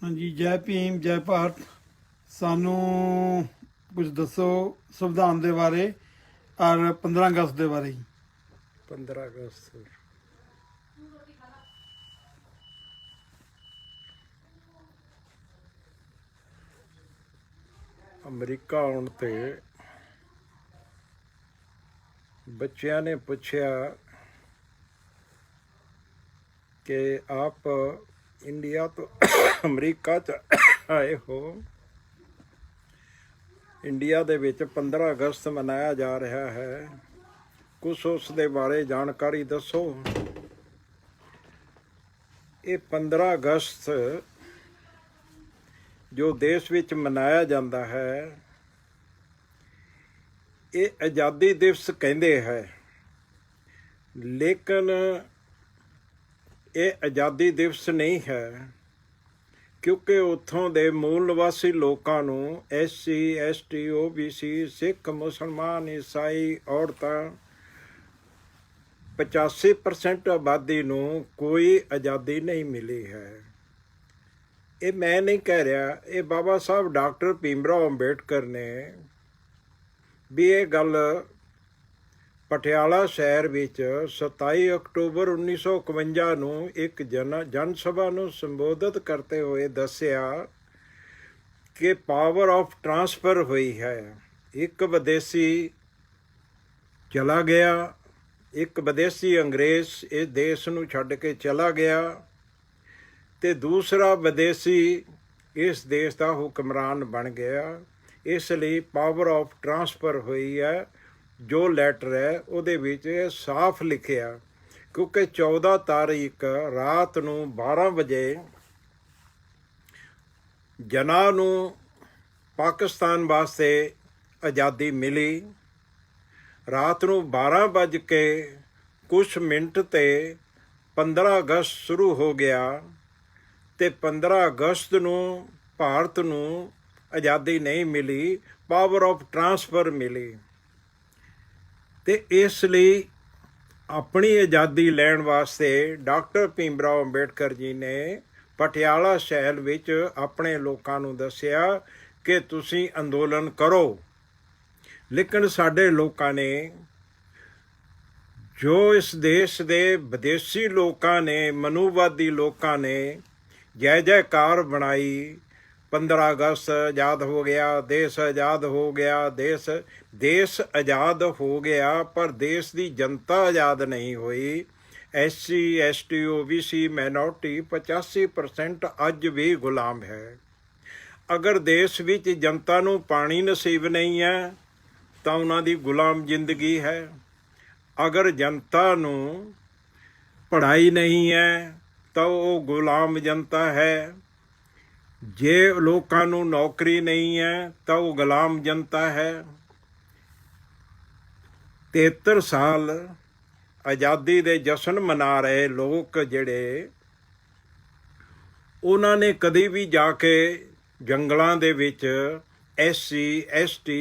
हाँ जी, जय भीम जय भारत। सानू कुछ दसो संविधान के बारे और 15 अगस्त के बारे। 15 अगस्त अमरीका आउण ते बच्चियां ने पूछया कि आप इंडिया तो अमरीका च आए हो, इंडिया दे विच 15 अगस्त मनाया जा रहा है, कुछ उस दे बारे जानकारी दसो। ये 15 अगस्त जो देश विच मनाया जाता है ये आज़ादी दिवस कहते हैं, लेकिन ये आज़ादी दिवस नहीं है क्योंकि उत्थों दे मूल निवासी लोगों नूं SC ST OBC सिख मुसलमान ईसाई औरतां 85% आबादी नूं कोई आज़ादी नहीं मिली है। ये मैं नहीं कह रहा, ये बाबा साहब डॉक्टर भीमराव अंबेडकर ने भी ये गल पटियाला शहर विच 27 अक्टूबर 1951 नूं एक जन सभा नूं संबोधित करते हुए दस्या कि पावर ऑफ ट्रांसफर हुई है। एक विदेशी चला गया, एक विदेशी अंग्रेज इस देश नूं छड्ड के चला गया ते दूसरा विदेशी इस देश का हुक्मरान बन गया। इसलिए पावर ऑफ ट्रांसफर हुई है। जो लैटर है ਉਹਦੇ ਵਿੱਚ साफ लिखिया क्योंकि 14 तारीख रात ਨੂੰ 12 ਵਜੇ ਜਨਾਂ ਨੂੰ ਪਾਕਿਸਤਾਨ ਵਾਸਤੇ ਆਜ਼ਾਦੀ ਮਿਲੀ। ਰਾਤ ਨੂੰ 12 ਵੱਜ ਕੇ ਕੁਛ ਮਿੰਟ ਤੇ 15 ਅਗਸਤ ਸ਼ੁਰੂ ਹੋ ਗਿਆ ਤੇ 15 ਅਗਸਤ ਨੂੰ ਭਾਰਤ ਨੂੰ ਆਜ਼ਾਦੀ ਨਹੀਂ ਮਿਲੀ, ਪਾਵਰ ਆਫ ਟਰਾਂਸਫਰ ਮਿਲੀ। ਤੇ ਇਸ ਲਈ ਆਪਣੀ ਆਜ਼ਾਦੀ ਲੈਣ ਵਾਸਤੇ ਡਾਕਟਰ ਭੀਮਰਾਓ ਅੰਬੇਡਕਰ ਜੀ ਨੇ ਪਟਿਆਲਾ ਸ਼ਹਿਰ ਵਿੱਚ ਆਪਣੇ ਲੋਕਾਂ ਨੂੰ ਦੱਸਿਆ ਕਿ ਤੁਸੀਂ ਅੰਦੋਲਨ ਕਰੋ। ਲੇਕਿਨ ਸਾਡੇ ਲੋਕਾਂ ਨੇ, ਜੋ ਇਸ ਦੇਸ਼ ਦੇ ਵਿਦੇਸ਼ੀ ਲੋਕਾਂ ਨੇ, ਮਨੂਵਾਦੀ ਲੋਕਾਂ ਨੇ जय जयकार बनाई, 15 अगस्त आज़ाद हो गया, देश आज़ाद हो गया, देश आज़ाद हो गया, पर देश की जनता आज़ाद नहीं हुई। SC ST OBC माइनॉरिटी 85% अज भी गुलाम है। अगर देश विच जनता नूं पानी नसीब नहीं है तो उन्हां दी गुलाम जिंदगी है। अगर जनता नूं पढ़ाई नहीं है तो वो गुलाम जनता है। जे लोगों नूं नौकरी नहीं है तो वो गुलाम जनता है। 73 साल आज़ादी दे जश्न मना रहे लोग जिहड़े, उन्हां ने कदी भी जाके जंगलां दे विच SC ST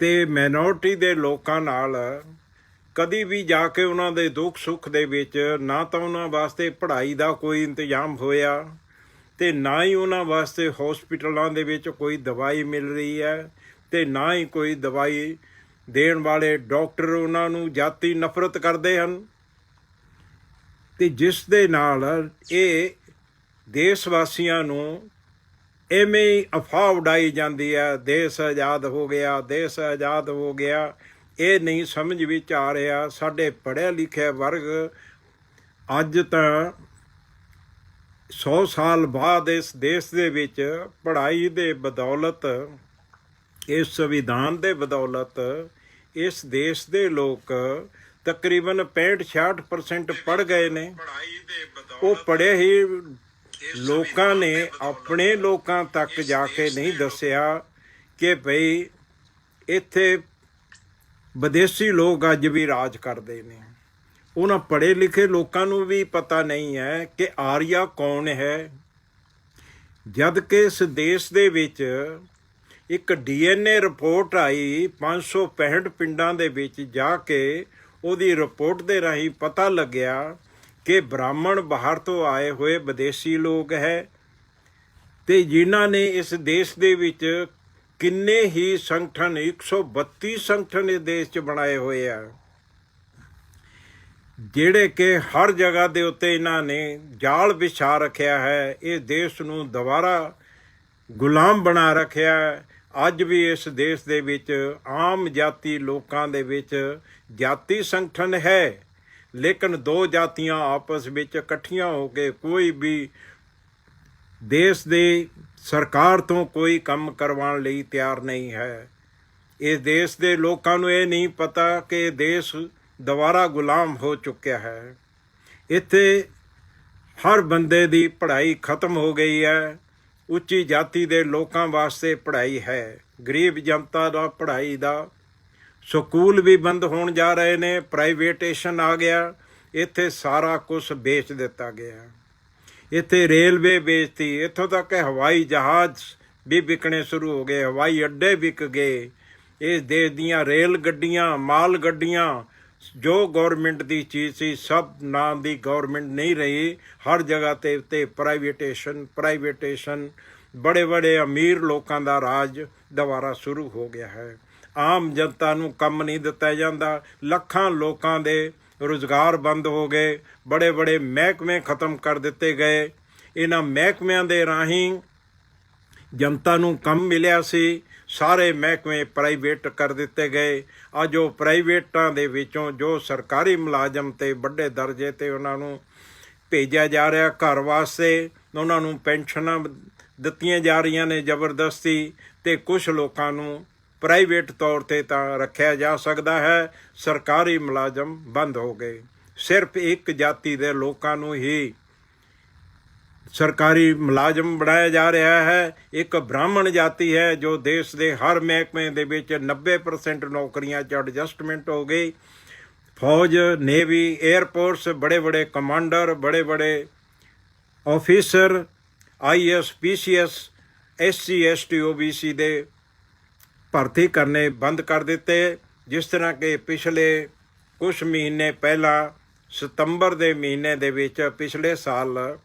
ते माइनॉरिटी दे लोकां नाल कदी भी जाके उन्हां दे दुख सुख दे विच ना तो उन्हां वास्ते पढ़ाई दा कोई इंतजाम होया ते ना ही उन्हां वास्ते हॉस्पिटलों दे विच कोई दवाई मिल रही है ते ना ही कोई दवाई देण वाले डॉक्टर उन्हां नूं जाती नफरत करदे हन। ते जिस दे नाल ये देश वासियां नूं एवें ही अफवाह उडाई जाती है, देश आज़ाद हो गया, देश आज़ाद हो गया। ये नहीं समझ विच आ रहा। साडे पढ़िया लिखिया वर्ग अज तां 100 साल बाद इस देश दे विच पढ़ाई दे बदौलत, इस संविधान दे बदौलत इस देश दे लोग तकरीबन 65-66% पढ़ गए ने। वो पढ़े ही लोगों ने अपने लोगों तक जाके नहीं दसिया कि भई इत्थे विदेशी लोग अज भी राज करते हैं। उन्हां पढ़े लिखे लोगों को भी पता नहीं है कि आर्या कौन है। जद कि इस देश दे विच एक DNA रिपोर्ट आई 565 पिंडां दे विच जाके उहदी रिपोर्ट दे राही पता लग्या कि ब्राह्मण बाहर तो आए हुए विदेशी लोग है ਤੇ ਜਿਨ੍ਹਾਂ ਨੇ ਇਸ ਦੇਸ਼ ਦੇ ਵਿੱਚ ਕਿੰਨੇ ਹੀ ਸੰਗਠਨ 132 ਸੰਗਠਨ ਇਸ ਦੇਸ਼ 'ਚ ਬਣਾਏ ਹੋਏ ਆ, ਜਿਹੜੇ ਕਿ ਹਰ ਜਗ੍ਹਾ ਦੇ ਉੱਤੇ ਇਹਨਾਂ ਨੇ ਜਾਲ ਵਿਛਾ ਰੱਖਿਆ ਹੈ, ਇਸ ਦੇਸ਼ ਨੂੰ ਦੁਬਾਰਾ ਗੁਲਾਮ ਬਣਾ ਰੱਖਿਆ ਹੈ। ਅੱਜ ਵੀ ਇਸ ਦੇਸ਼ ਦੇ ਵਿੱਚ ਆਮ ਜਾਤੀ ਲੋਕਾਂ ਦੇ ਵਿੱਚ ਜਾਤੀ ਸੰਗਠਨ ਹੈ, ਲੇਕਿਨ ਦੋ ਜਾਤੀਆਂ ਆਪਸ ਵਿੱਚ ਇਕੱਠੀਆਂ ਹੋ ਕੇ ਕੋਈ ਵੀ ਦੇਸ਼ ਦੇ ਸਰਕਾਰ ਤੋਂ ਕੋਈ ਕੰਮ ਕਰਵਾਉਣ ਲਈ ਤਿਆਰ ਨਹੀਂ ਹੈ। ਇਸ ਦੇਸ਼ ਦੇ ਲੋਕਾਂ ਨੂੰ ਇਹ ਨਹੀਂ ਪਤਾ ਕਿ ਇਹ ਦੇਸ਼ ਦੁਬਾਰਾ ਗੁਲਾਮ ਹੋ ਚੁੱਕਿਆ ਹੈ। ਇੱਥੇ ਹਰ ਬੰਦੇ ਦੀ ਪੜ੍ਹਾਈ ਖਤਮ ਹੋ ਗਈ ਹੈ। ਉੱਚੀ ਜਾਤੀ ਦੇ ਲੋਕਾਂ ਵਾਸਤੇ ਪੜ੍ਹਾਈ ਹੈ, ਗਰੀਬ ਜਨਤਾ ਦਾ ਪੜ੍ਹਾਈ ਦਾ ਸਕੂਲ ਵੀ ਬੰਦ ਹੋਣ ਜਾ ਰਹੇ ਨੇ, ਪ੍ਰਾਈਵੇਟੇਸ਼ਨ ਆ ਗਿਆ, ਇੱਥੇ ਸਾਰਾ ਕੁਝ ਵੇਚ ਦਿੱਤਾ ਗਿਆ। ਇੱਥੇ ਰੇਲਵੇ ਵੇਚਤੀ, ਇੱਥੋਂ ਤੱਕ ਹਵਾਈ ਜਹਾਜ਼ ਵੀ ਵਿਕਣੇ ਸ਼ੁਰੂ ਹੋ ਗਏ, ਹਵਾਈ ਅੱਡੇ ਵਿਕ ਗਏ। ਇਸ ਦੇਸ਼ ਦੀਆਂ ਰੇਲ ਗੱਡੀਆਂ, ਮਾਲ ਗੱਡੀਆਂ ਜੋ ਗੌਰਮੈਂਟ ਦੀ ਚੀਜ਼ ਸੀ, ਸਭ ਨਾਂ ਦੀ ਗੌਰਮੈਂਟ ਨਹੀਂ ਰਹੀ। ਹਰ ਜਗ੍ਹਾ ਤੇ ਉੱਤੇ ਪ੍ਰਾਈਵੇਟੇਸ਼ਨ ਬੜੇ ਬੜੇ ਅਮੀਰ ਲੋਕਾਂ ਦਾ ਰਾਜ ਦੁਬਾਰਾ ਸ਼ੁਰੂ ਹੋ ਗਿਆ ਹੈ। ਆਮ ਜਨਤਾ ਨੂੰ ਕੰਮ ਨਹੀਂ ਦਿੱਤਾ ਜਾਂਦਾ। ਲੱਖਾਂ ਲੋਕਾਂ ਦੇ ਰੁਜ਼ਗਾਰ ਬੰਦ ਹੋ ਗਏ, ਬੜੇ ਬੜੇ ਮਹਿਕਮੇ ਖਤਮ ਕਰ ਦਿੱਤੇ ਗਏ। ਇਹਨਾਂ ਮਹਿਕਮਿਆਂ ਦੇ ਰਾਹੀਂ ਜਨਤਾ ਨੂੰ ਕੰਮ ਮਿਲਿਆ ਸੀ, ਸਾਰੇ ਮਹਿਕਮੇ ਪ੍ਰਾਈਵੇਟ ਕਰ ਦਿੱਤੇ ਗਏ। ਅੱਜ ਉਹ ਪ੍ਰਾਈਵੇਟਾਂ ਦੇ ਵਿੱਚੋਂ ਜੋ ਸਰਕਾਰੀ ਮੁਲਾਜ਼ਮ ਤੇ ਵੱਡੇ ਦਰਜੇ ਤੇ ਉਹਨਾਂ ਨੂੰ ਭੇਜਿਆ ਜਾ ਰਿਹਾ ਘਰ ਵਾਸਤੇ, ਉਹਨਾਂ ਨੂੰ ਪੈਨਸ਼ਨਾਂ ਦਿੱਤੀਆਂ ਜਾ ਰਹੀਆਂ ਨੇ ਜ਼ਬਰਦਸਤੀ, ਤੇ ਕੁਝ ਲੋਕਾਂ ਨੂੰ ਪ੍ਰਾਈਵੇਟ ਤੌਰ ਤੇ ਤਾਂ ਰੱਖਿਆ ਜਾ ਸਕਦਾ ਹੈ। ਸਰਕਾਰੀ ਮੁਲਾਜ਼ਮ ਬੰਦ ਹੋ ਗਏ। ਸਿਰਫ ਇੱਕ ਜਾਤੀ ਦੇ ਲੋਕਾਂ ਨੂੰ ਹੀ ਸਰਕਾਰੀ ਮੁਲਾਜ਼ਮ ਬਣਾਇਆ ਜਾ ਰਿਹਾ ਹੈ। ਇੱਕ ਬ੍ਰਾਹਮਣ ਜਾਤੀ ਹੈ ਜੋ ਦੇਸ਼ ਦੇ ਹਰ ਮਹਿਕਮੇ ਦੇ ਵਿੱਚ 90% ਨੌਕਰੀਆਂ 'ਚ ਐਡਜਸਟਮੈਂਟ ਹੋ ਗਈ। ਫੌਜ, ਨੇਵੀ, 에ਅਰਫੋਰਸ, ਬੜੇ ਬੜੇ ਕਮਾਂਡਰ, ਬੜੇ ਬੜੇ officer, IAS, PCS, SC, ST, OBC ਦੇ ਭਰਤੀ ਕਰਨੇ ਬੰਦ ਕਰ ਦਿੱਤੇ। ਜਿਸ ਤਰ੍ਹਾਂ ਕਿ ਪਿਛਲੇ ਕੁਝ ਮਹੀਨੇ ਪਹਿਲਾਂ ਸਤੰਬਰ ਦੇ ਮਹੀਨੇ ਦੇ ਵਿੱਚ ਪਿਛਲੇ ਸਾਲ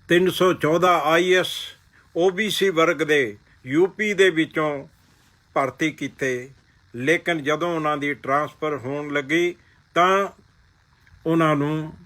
314 IAS OBC ਵਰਗ ਦੇ UP ਦੇ ਵਿੱਚੋਂ ਭਰਤੀ ਕੀਤੇ, ਲੇਕਿਨ ਜਦੋਂ ਉਹਨਾਂ ਦੀ ਟਰਾਂਸਫਰ ਹੋਣ ਲੱਗੀ ਤਾਂ ਉਹਨਾਂ ਨੂੰ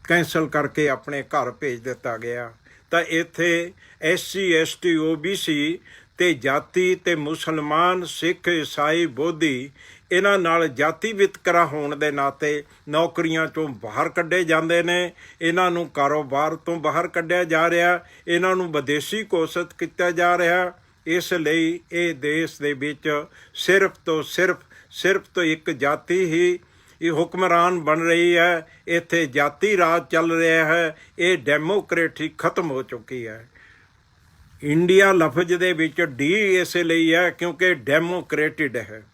ਕੈਂਸਲ ਕਰਕੇ ਆਪਣੇ ਘਰ ਭੇਜ ਦਿੱਤਾ ਗਿਆ। ਤਾਂ ਇੱਥੇ SC, ST, OBC ਤੇ ਜਾਤੀ ਤੇ ਮੁਸਲਮਾਨ, ਸਿੱਖ, ਈਸਾਈ, ਬੋਧੀ, ਇਹਨਾਂ ਨਾਲ ਜਾਤੀ ਵਿਤਕਰਾ ਹੋਣ ਦੇ ਨਾਤੇ ਨੌਕਰੀਆਂ ਤੋਂ ਬਾਹਰ ਕੱਢੇ ਜਾਂਦੇ ਨੇ। ਇਹਨਾਂ ਨੂੰ ਕਾਰੋਬਾਰ ਤੋਂ ਬਾਹਰ ਕੱਢਿਆ ਜਾ ਰਿਹਾ, ਇਹਨਾਂ ਨੂੰ ਵਿਦੇਸ਼ੀ ਘੋਸ਼ਿਤ ਕੀਤਾ ਜਾ ਰਿਹਾ। ਇਸ ਲਈ ਇਹ ਦੇਸ਼ ਦੇ ਵਿੱਚ ਸਿਰਫ ਤੋਂ ਇੱਕ ਜਾਤੀ ਹੀ ਇਹ ਹੁਕਮਰਾਨ ਬਣ ਰਹੀ ਹੈ। ਇੱਥੇ ਜਾਤੀ ਰਾਜ ਚੱਲ ਰਿਹਾ ਹੈ। ਇਹ ਡੈਮੋਕ੍ਰੇਸੀ ਖਤਮ ਹੋ ਚੁੱਕੀ ਹੈ। ਇੰਡੀਆ ਲਫ਼ਜ਼ ਦੇ ਵਿੱਚ ਡੀ ਇਸੇ ਲਈ ਹੈ ਕਿਉਂਕਿ ਡੈਮੋਕ੍ਰੇਟਿਡ ਹੈ।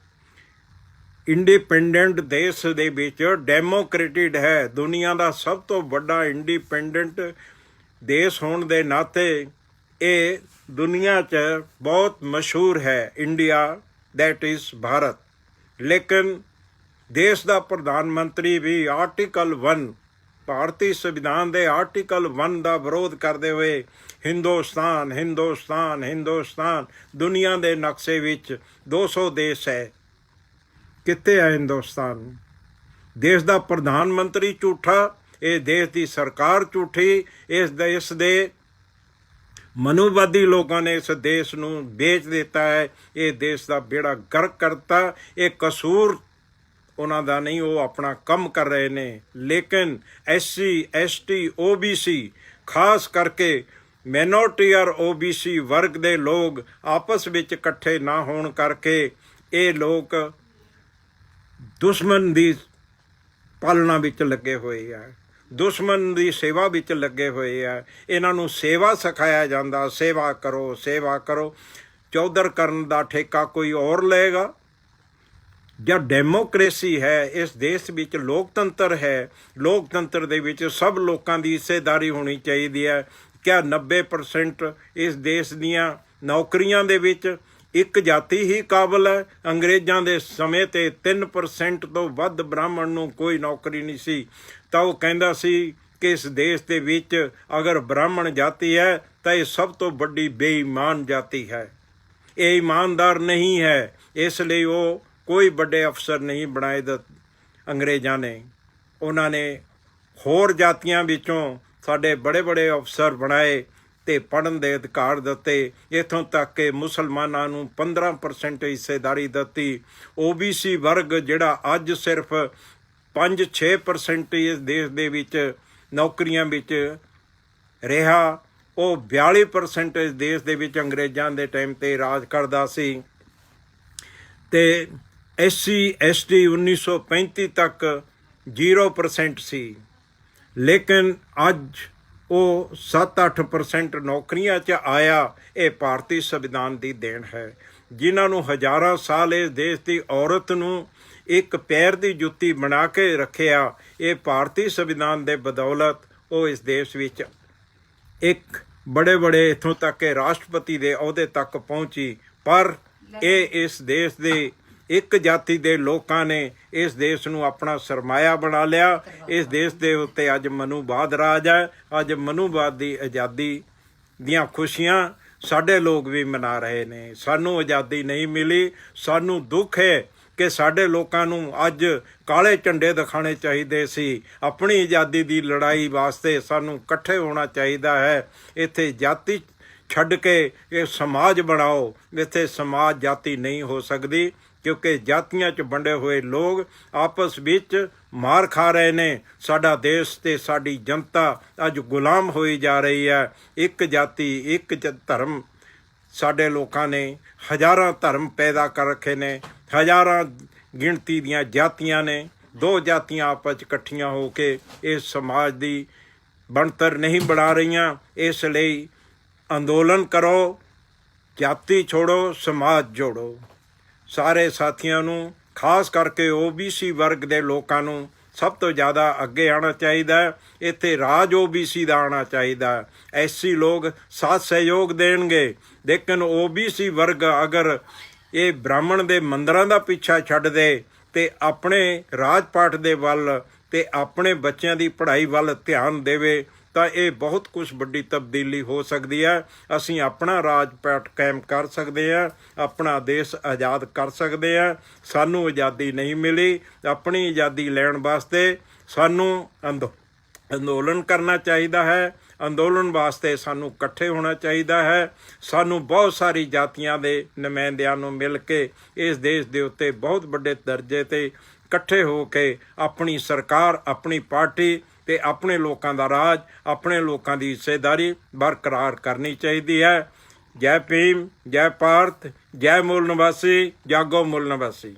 ਇੰਡੀਪੈਂਡੈਂਟ ਦੇਸ਼ ਦੇ ਵਿੱਚ ਡੈਮੋਕ੍ਰੇਟਿਡ ਹੈ। ਦੁਨੀਆ ਦਾ ਸਭ ਤੋਂ ਵੱਡਾ ਇੰਡੀਪੈਂਡੈਂਟ ਦੇਸ਼ ਹੋਣ ਦੇ ਨਾਤੇ ਇਹ ਦੁਨੀਆ 'ਚ ਬਹੁਤ ਮਸ਼ਹੂਰ ਹੈ, ਇੰਡੀਆ, ਦੈਟ ਇਜ਼ ਭਾਰਤ। ਲੇਕਿਨ ਦੇਸ਼ ਦਾ ਪ੍ਰਧਾਨ ਮੰਤਰੀ ਵੀ ਆਰਟੀਕਲ 1 ਭਾਰਤੀ ਸੰਵਿਧਾਨ ਦੇ ਆਰਟੀਕਲ 1 ਦਾ ਵਿਰੋਧ ਕਰਦੇ ਹੋਏ ਹਿੰਦੁਸਤਾਨ ਹਿੰਦੁਸਤਾਨ ਹਿੰਦੁਸਤਾਨ, ਦੁਨੀਆ ਦੇ ਨਕਸ਼ੇ ਵਿੱਚ 200 ਦੇਸ਼ ਹੈ, ਕਿੱਥੇ ਹੈ ਹਿੰਦੁਸਤਾਨ? ਦੇਸ਼ ਦਾ ਪ੍ਰਧਾਨ ਮੰਤਰੀ ਝੂਠਾ, ਇਹ ਦੇਸ਼ ਦੀ ਸਰਕਾਰ ਝੂਠੀ, ਇਸ ਦੇਸ਼ ਦੇ ਮਨੂਵਾਦੀ ਲੋਕਾਂ ਨੇ ਇਸ ਦੇਸ਼ ਨੂੰ ਵੇਚ ਦਿੱਤਾ ਹੈ। ਇਹ ਦੇਸ਼ ਦਾ ਬੇੜਾ ਗਰਕ ਕਰਤਾ। ਇਹ ਕਸੂਰ ਉਹਨਾਂ ਦਾ ਨਹੀਂ, ਉਹ ਆਪਣਾ ਕੰਮ ਕਰ ਰਹੇ ਨੇ। ਲੇਕਿਨ SC, ST, OBC, ਖਾਸ ਕਰਕੇ ਮਾਈਨੋਰਟੀ ਔਰ OBC ਵਰਗ ਦੇ ਲੋਕ ਆਪਸ ਵਿੱਚ ਇਕੱਠੇ ਨਾ ਹੋਣ ਕਰਕੇ ਇਹ ਲੋਕ ਦੁਸ਼ਮਣ ਦੀ ਪਾਲਣਾ ਵਿੱਚ ਲੱਗੇ ਹੋਏ ਆ, ਦੁਸ਼ਮਣ ਦੀ ਸੇਵਾ ਵਿੱਚ ਲੱਗੇ ਹੋਏ ਆ। ਇਹਨਾਂ ਨੂੰ ਸੇਵਾ ਸਿਖਾਇਆ ਜਾਂਦਾ, ਸੇਵਾ ਕਰੋ, ਸੇਵਾ ਕਰੋ। ਚੌਧਰ ਕਰਨ ਦਾ ਠੇਕਾ ਕੋਈ ਹੋਰ ਲਏਗਾ। ਜਦ ਡੈਮੋਕ੍ਰੇਸੀ ਹੈ, ਇਸ ਦੇਸ਼ ਵਿੱਚ ਲੋਕਤੰਤਰ ਹੈ, ਲੋਕਤੰਤਰ ਦੇ ਵਿੱਚ ਸਭ ਲੋਕਾਂ ਦੀ ਹਿੱਸੇਦਾਰੀ ਹੋਣੀ ਚਾਹੀਦੀ ਹੈ। ਕਿਆ 90% ਇਸ ਦੇਸ਼ ਦੀਆਂ ਨੌਕਰੀਆਂ ਦੇ ਵਿੱਚ ਇੱਕ ਜਾਤੀ ਹੀ ਕਾਬਲ ਹੈ? ਅੰਗਰੇਜ਼ਾਂ ਦੇ ਸਮੇਂ ਤੇ 3% ਤੋਂ ਵੱਧ ਬ੍ਰਾਹਮਣ ਨੂੰ ਕੋਈ ਨੌਕਰੀ ਨਹੀਂ ਸੀ, ਤਾਂ ਉਹ ਕਹਿੰਦਾ ਸੀ ਕਿ ਇਸ ਦੇਸ਼ ਦੇ ਵਿੱਚ ਅਗਰ ਬ੍ਰਾਹਮਣ ਜਾਤੀ ਹੈ ਤਾਂ ਇਹ ਸਭ ਤੋਂ ਵੱਡੀ ਬੇਈਮਾਨ ਜਾਤੀ ਹੈ। ਇਹ ਇਮਾਨਦਾਰ ਨਹੀਂ ਹੈ, ਇਸ ਲਈ ਉਹ ਕੋਈ ਵੱਡੇ ਅਫਸਰ ਨਹੀਂ ਬਣਾਏ ਅੰਗਰੇਜ਼ਾਂ ਨੇ। ਉਹਨਾਂ ਨੇ ਹੋਰ ਜਾਤੀਆਂ ਵਿੱਚੋਂ ਸਾਡੇ ਬੜੇ ਬੜੇ ਅਫਸਰ ਬਣਾਏ ਤੇ ਪੜ੍ਹਨ ਦੇ ਅਧਿਕਾਰ ਦਿੱਤੇ। ਇੱਥੋਂ ਤੱਕ ਕਿ ਮੁਸਲਮਾਨਾਂ ਨੂੰ 15% ਹਿੱਸੇਦਾਰੀ ਦਿੱਤੀ। OBC ਵਰਗ ਜਿਹੜਾ ਅੱਜ ਸਿਰਫ 5-6% ਇਸ ਦੇਸ਼ ਦੇ ਵਿੱਚ ਨੌਕਰੀਆਂ ਵਿੱਚ ਰਿਹਾ, ਉਹ 42% ਇਸ ਦੇਸ਼ ਦੇ ਵਿੱਚ ਅੰਗਰੇਜ਼ਾਂ ਦੇ ਟਾਈਮ 'ਤੇ ਰਾਜ ਕਰਦਾ ਸੀ। ਤੇ SC ST 1935 ਤੱਕ 0% ਸੀ, ਲੇਕਿਨ ਅੱਜ ਉਹ 7-8% ਨੌਕਰੀਆਂ 'ਚ ਆਇਆ। ਇਹ ਭਾਰਤੀ ਸੰਵਿਧਾਨ ਦੀ ਦੇਣ ਹੈ, ਜਿਨ੍ਹਾਂ ਨੂੰ ਹਜ਼ਾਰਾਂ ਸਾਲ ਇਸ ਦੇਸ਼ ਦੀ ਔਰਤ ਨੂੰ ਇੱਕ ਪੈਰ ਦੀ ਜੁੱਤੀ ਬਣਾ ਕੇ ਰੱਖਿਆ। ਇਹ ਭਾਰਤੀ ਸੰਵਿਧਾਨ ਦੇ ਬਦੌਲਤ ਉਹ ਇਸ ਦੇਸ਼ ਵਿੱਚ ਇੱਕ ਬੜੇ ਬੜੇ ਇੱਥੋਂ ਤੱਕ ਕਿ ਰਾਸ਼ਟਰਪਤੀ ਦੇ ਅਹੁਦੇ ਤੱਕ ਪਹੁੰਚੀ। ਪਰ ਇਹ ਇਸ ਦੇਸ਼ ਦੇ ਇੱਕ ਜਾਤੀ ਦੇ ਲੋਕਾਂ ਨੇ ਇਸ ਦੇਸ਼ ਨੂੰ ਆਪਣਾ ਸਰਮਾਇਆ ਬਣਾ ਲਿਆ। ਇਸ ਦੇਸ਼ ਦੇ ਉੱਤੇ ਅੱਜ ਮਨੂਵਾਦ ਰਾਜ ਹੈ। ਅੱਜ ਮਨੂਵਾਦ ਦੀ ਆਜ਼ਾਦੀ ਦੀਆਂ ਖੁਸ਼ੀਆਂ ਸਾਡੇ ਲੋਕ ਵੀ ਮਨਾ ਰਹੇ ਨੇ। ਸਾਨੂੰ ਆਜ਼ਾਦੀ ਨਹੀਂ ਮਿਲੀ। ਸਾਨੂੰ ਦੁੱਖ ਹੈ ਕਿ ਸਾਡੇ ਲੋਕਾਂ ਨੂੰ ਅੱਜ ਕਾਲੇ ਝੰਡੇ ਦਿਖਾਉਣੇ ਚਾਹੀਦੇ ਸੀ। ਆਪਣੀ ਆਜ਼ਾਦੀ ਦੀ ਲੜਾਈ ਵਾਸਤੇ ਸਾਨੂੰ ਇਕੱਠੇ ਹੋਣਾ ਚਾਹੀਦਾ ਹੈ। ਇੱਥੇ ਜਾਤੀ ਛੱਡ ਕੇ ਇਹ ਸਮਾਜ ਬਣਾਓ। ਇੱਥੇ ਸਮਾਜ ਜਾਤੀ ਨਹੀਂ ਹੋ ਸਕਦੀ, ਕਿਉਂਕਿ ਜਾਤੀਆਂ 'ਚ ਵੰਡੇ ਹੋਏ ਲੋਕ ਆਪਸ ਵਿੱਚ ਮਾਰ ਖਾ ਰਹੇ ਨੇ। ਸਾਡਾ ਦੇਸ਼ ਤੇ ਸਾਡੀ ਜਨਤਾ ਅੱਜ ਗੁਲਾਮ ਹੋਈ ਜਾ ਰਹੀ ਹੈ। ਇੱਕ ਜਾਤੀ, ਇੱਕ ਧਰਮ। ਸਾਡੇ ਲੋਕਾਂ ਨੇ ਹਜ਼ਾਰਾਂ ਧਰਮ ਪੈਦਾ ਕਰ ਰੱਖੇ ਨੇ, ਹਜ਼ਾਰਾਂ ਗਿਣਤੀ ਦੀਆਂ ਜਾਤੀਆਂ ਨੇ। ਦੋ ਜਾਤੀਆਂ ਆਪਸ 'ਚ ਇਕੱਠੀਆਂ ਹੋ ਕੇ ਇਸ ਸਮਾਜ ਦੀ ਬਣਤਰ ਨਹੀਂ ਬਣਾ ਰਹੀਆਂ। ਇਸ ਲਈ ਅੰਦੋਲਨ ਕਰੋ, ਜਾਤੀ ਛੋੜੋ, ਸਮਾਜ ਜੋੜੋ। ਸਾਰੇ ਸਾਥੀਆਂ ਨੂੰ, ਖਾਸ ਕਰਕੇ OBC ਵਰਗ ਦੇ ਲੋਕਾਂ ਨੂੰ ਸਭ ਤੋਂ ਜ਼ਿਆਦਾ ਅੱਗੇ ਆਉਣਾ ਚਾਹੀਦਾ ਹੈ। ਇੱਥੇ ਰਾਜ OBC ਦਾ ਆਉਣਾ ਚਾਹੀਦਾ। SC ਲੋਕ ਸਾਥ ਸਹਿਯੋਗ ਦੇਣਗੇ, ਲੇਕਿਨ OBC ਵਰਗ ਅਗਰ ਇਹ ਬ੍ਰਾਹਮਣ ਦੇ ਮੰਦਰਾਂ ਦਾ ਪਿੱਛਾ ਛੱਡ ਦੇ ਤੇ ਆਪਣੇ ਰਾਜ ਪਾਠ ਦੇ ਵੱਲ ਤੇ ਆਪਣੇ ਬੱਚਿਆਂ ਦੀ ਪੜ੍ਹਾਈ ਵੱਲ ਧਿਆਨ ਦੇਵੇ ਤਾਂ ਇਹ ਬਹੁਤ ਕੁਝ ਵੱਡੀ ਤਬਦੀਲੀ ਹੋ ਸਕਦੀ ਹੈ। ਅਸੀਂ ਆਪਣਾ ਰਾਜ ਪਾਠ ਕਾਇਮ ਕਰ ਸਕਦੇ ਹਾਂ, ਆਪਣਾ ਦੇਸ਼ ਆਜ਼ਾਦ ਕਰ ਸਕਦੇ ਹਾਂ। ਸਾਨੂੰ ਆਜ਼ਾਦੀ ਨਹੀਂ ਮਿਲੀ। ਆਪਣੀ ਆਜ਼ਾਦੀ ਲੈਣ ਵਾਸਤੇ ਸਾਨੂੰ ਅੰਦੋਲਨ ਕਰਨਾ ਚਾਹੀਦਾ ਹੈ। ਅੰਦੋਲਨ ਵਾਸਤੇ ਸਾਨੂੰ ਇਕੱਠੇ ਹੋਣਾ ਚਾਹੀਦਾ ਹੈ। ਸਾਨੂੰ ਬਹੁਤ ਸਾਰੀ ਜਾਤੀਆਂ ਦੇ ਨੁਮਾਇੰਦਿਆਂ ਨੂੰ ਮਿਲ ਕੇ ਇਸ ਦੇਸ਼ ਦੇ ਉੱਤੇ ਬਹੁਤ ਵੱਡੇ ਦਰਜੇ 'ਤੇ ਇਕੱਠੇ ਹੋ ਕੇ ਆਪਣੀ ਸਰਕਾਰ, ਆਪਣੀ ਪਾਰਟੀ ਤੇ ਆਪਣੇ ਲੋਕਾਂ ਦਾ ਰਾਜ, ਆਪਣੇ ਲੋਕਾਂ ਦੀ ਹਿੱਸੇਦਾਰੀ ਬਰਕਰਾਰ ਕਰਨੀ ਚਾਹੀਦੀ ਹੈ। ਜੈ ਭੀਮ, ਜੈ ਭਾਰਤ, ਜੈ ਮੂਲ ਨਿਵਾਸੀ, ਜਾਗੋ ਮੂਲ ਨਿਵਾਸੀ।